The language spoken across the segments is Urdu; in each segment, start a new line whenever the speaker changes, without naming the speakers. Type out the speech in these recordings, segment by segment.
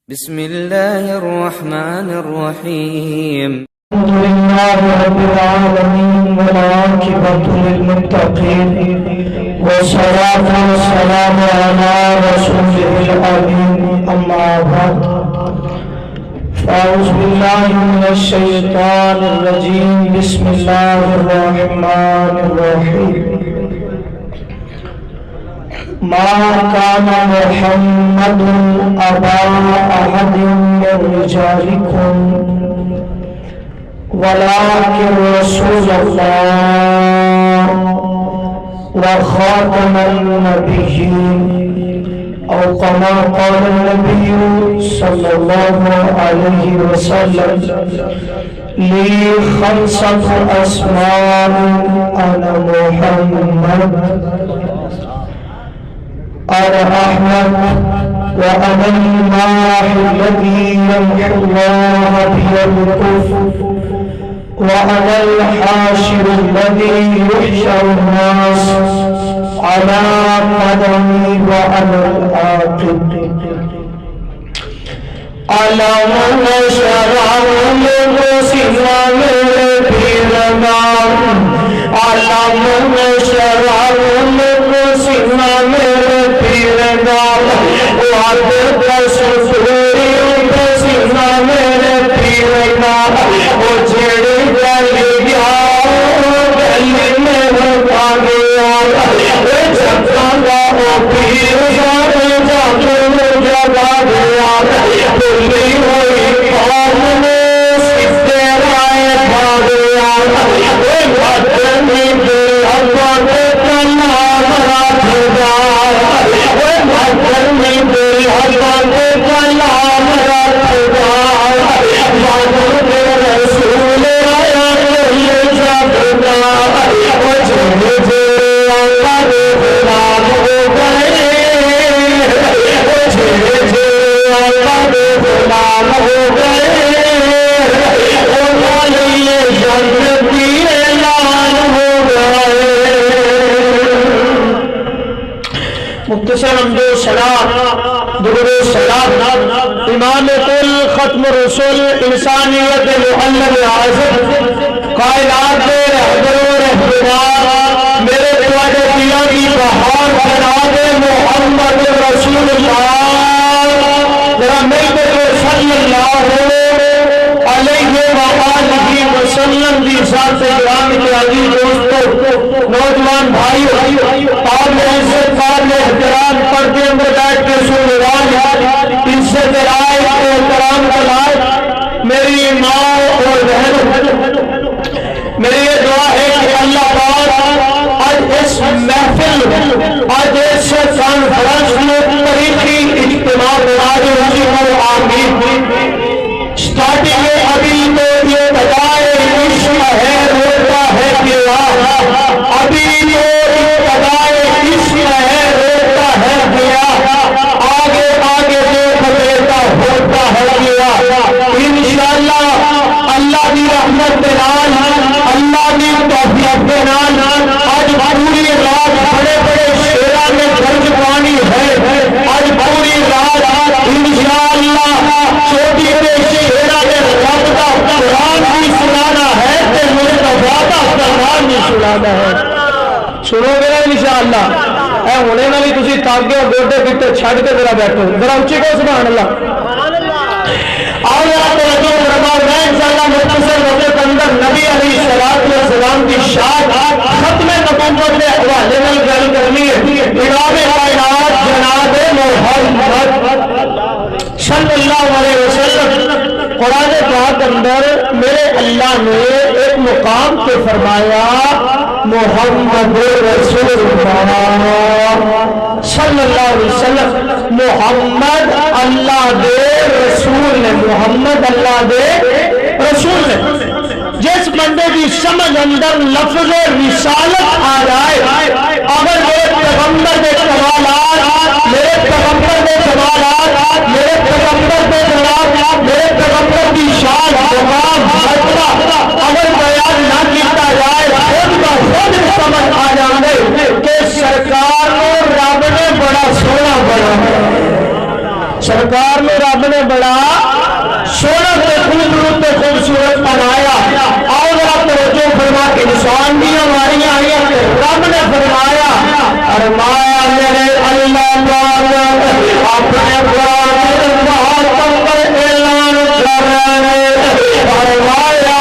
بسم الله الرحمن الرحيم.
الحمد لله رب العالمين والعاقبة للمتقين والصلاة والسلام على رسوله الأمين أما بعد فأعوذ بالله من الشيطان الرجيم بسم الله الرحمن الرحيم ما كان محمد أبا أحد من رجالكم ولكن رسول الله وخاتم النبيين أو كما قال النبي صلى الله عليه وسلم لي خمسة أسماء أنا محمد أنا أحمد وأنا الماحي الذي يمحو الله به الكفر وأنا الحاشر الذي يحشر الناس على قدمي وأنا العاقب ألم نشرح لك صدرك بالإيمان ألم نشرح لك صدرك بالإيمان وعبدك صدوري بسنا میرے پیر نام اجڑ گیا گلی میں ہوتا گیا جگہ وہ پیر جگہ گیا بلی ہوئی قوم نے سیدھے رائے پا گیا مختصر حمد و ثنا درود و سلام امام کل ختم رسول انسانیت محمد اعظم کائنات کے رہبر و رہبردار میرے خواجہ دیا کی بہار جناب محمد رسول اللہ ذرا مل کے صلی اللہ علیہ وآلہ وسلم کی ذات گرامی کے عزیز دوستوں نوجوان بھائیوں قابل عزت قابل احترام پردے اندر بیٹھ کے سن رہے عزت رائے احترام کا لائق میری ماں اور بہن میری یہ دعا ہے کہ اللہ پاک آج اس محفل آج اس کانفرنس میں تاریخی اجتماع بنا دے اسی کو آمین سٹارٹنگ میں ابھی تو یہ بتائے عشق ہے روتا ہے گیا ابھی تو یہ بتائے عشق ہے روتا ہے گیا آگے آگے دیکھ لیتا ہوتا ہے گیا انشاءاللہ اللہ کی رحمت کے نال اللہ کی توفیق کے نال آج پوری رات بڑے بڑے شیرا میں گرج پانی ہے آج پوری رات انشاءاللہ چھوٹی کے شیرا میں رب کا قرآن بھی سنانا ہے کہ میرے وعدہ قرآن بھی سنانا ہے سنو گے انشاءاللہ اے ہونے والی تسی تاگے اور گوڈے پیٹے چھڑ کے ذرا بیٹھو ذرا اونچی کو سبحان اللہ آؤ ذرا توجہ فرماؤ میں انشاءاللہ مختصر وقت کے اندر نبی علیہ السلام کی شان ختم نبوت کے حوالے میں گل کرنی ہے امام کائنات جناب محمد صلی اللہ علیہ وسلم قرآن پاک اندر میرے اللہ نے ایک مقام پہ فرمایا محمد رسول اللہ صلی اللہ علیہ وسلم محمد اللہ دے رسول نے محمد اللہ دے رسول نے جس بندے کی سمجھ اندر لفظ رسالت آ جائے اگر میرے پیغمبر کے سوالات میرے پیغمبر کے سوالات میرے پیغمبر کے جواب میرے پیغمبر کی شان مقام مرتبہ اگر بیان نہ کیا جائے خود بخود سمجھ آ جائے کہ سرکار کو رب نے بڑا سونا بنا سرکار نے رب نے بڑا سونا تے خوبصورت بنایا. آؤ ذرا توجہ فرما کے انسان کی ہماری آئی رب نے فرمایا میرے اللہ اپنے قرآن پر اعلان کر رہے ہیں. فرمایا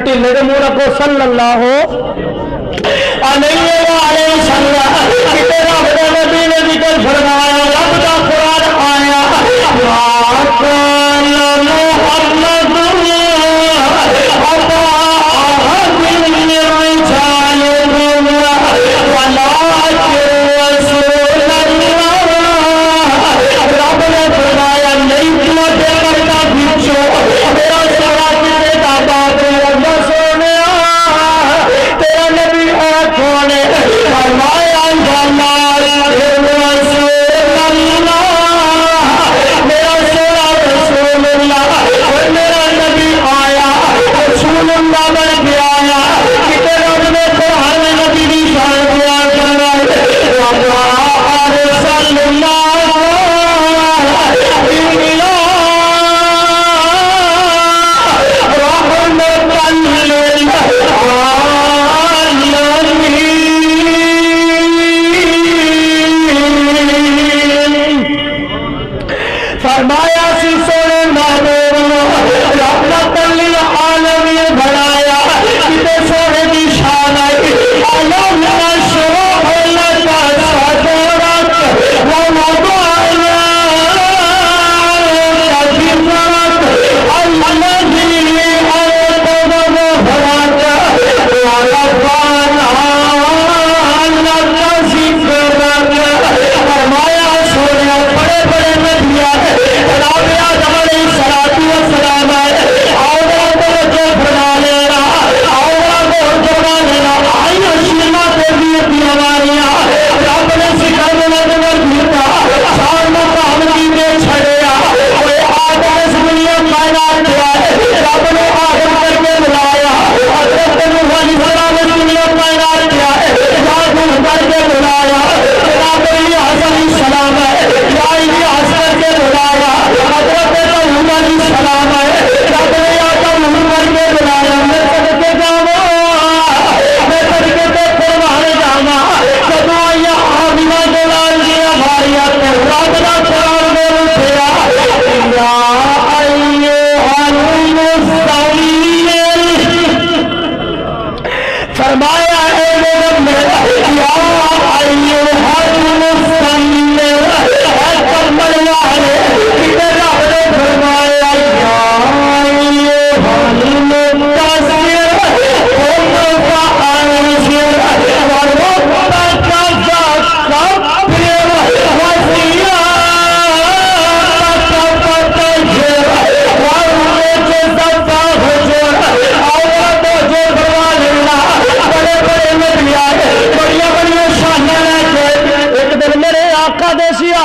ٹھلے کے منہ رکھو صلی اللہ علیہ وسلم. رب کے نبی نے ذکر فرمایا رب کا قرآن آیا رب نے فرمایا نہیں کرتا پیچھو میرا سوال سونے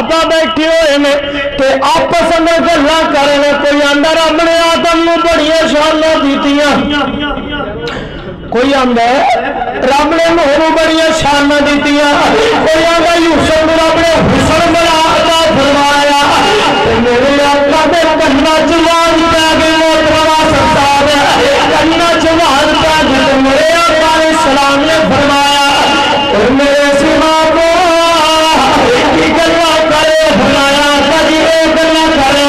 صحابہ بیٹھے ہوئے نے تے آپس میں گلاں کر رہے ہیں. کوئی آندا رب نے آدم نو بڑی شاناں دتیاں, کوئی آندا ہے رب نے نوح نو بڑی شاناں دتیاں, کوئی آندا یوسف نو رب نے حسن بڑا عطا فرمایا. میرے آقا دے کنا چ آواز پہ گئی محترمہ سرکار کنا چ آواز پہ گئی. میرے آقا علیہ السلام نے فرمایا اور میرے سوا کو کی گلا کرے فرمایا کبھی یہ گلا کرے.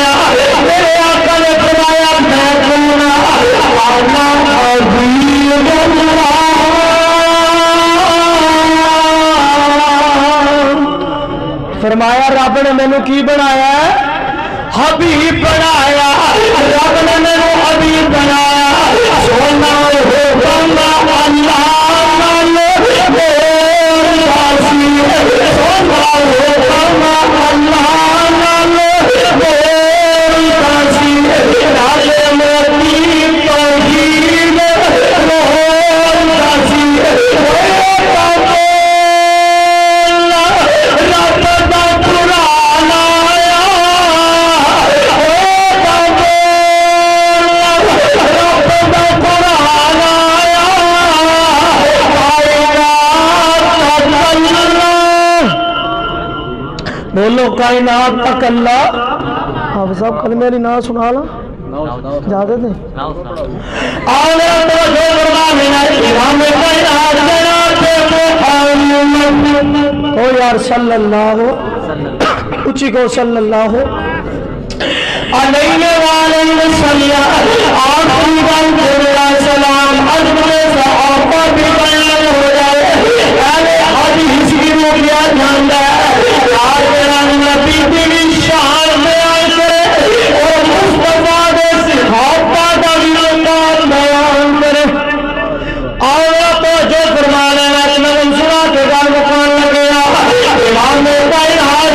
میرے آقا نے فرمایا میں کون آنا عظیم اللہ. فرمایا رب نے مینوں کی بنایا ہے؟ حبیب بنایا. رب نے مینوں حبیب بنایا. سونا ہو بندہ اللہ نال میری راضی, سونا ہو بندہ اللہ نال میری راضی. راجے موتی توحید روح راضی. بولو کائنات تک اللہ. آپ صاحب کل میری نا سنا لا جاتے تھے او یار صلی اللہ اچھی کو صلی اللہ علیہ وآلہ وسلم. آخری بار میرا سلام عزم صحابہ بھی بیان ہو جائے. اہل حدیث کی رویا جانتا ہے آج میرا نبی بھی شان بیان کرے اور مصطفیٰ دے صحابہ کا بھی مقام بیان کرے. آیا تو جو فرمانے میں سنا کے گل مکان لگے امام کائنات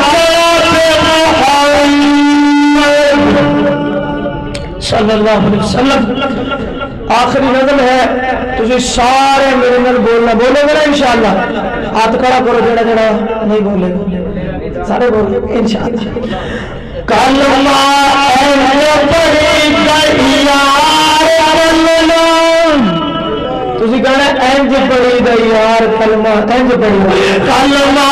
صلی اللہ علیہ وسلم. آخری نظم ہے تجھے سارے میرے نال بولنا, بولو گے نا انشاءاللہ. ہاتھ کھڑا کرو جڑا جڑا نہیں بولے گا سارے بولو انشاءاللہ. کلمہ پڑھی گئی یار کلمہ تسی کہنا انج پڑھی گئی یار کلمہ انج پڑھی کلمہ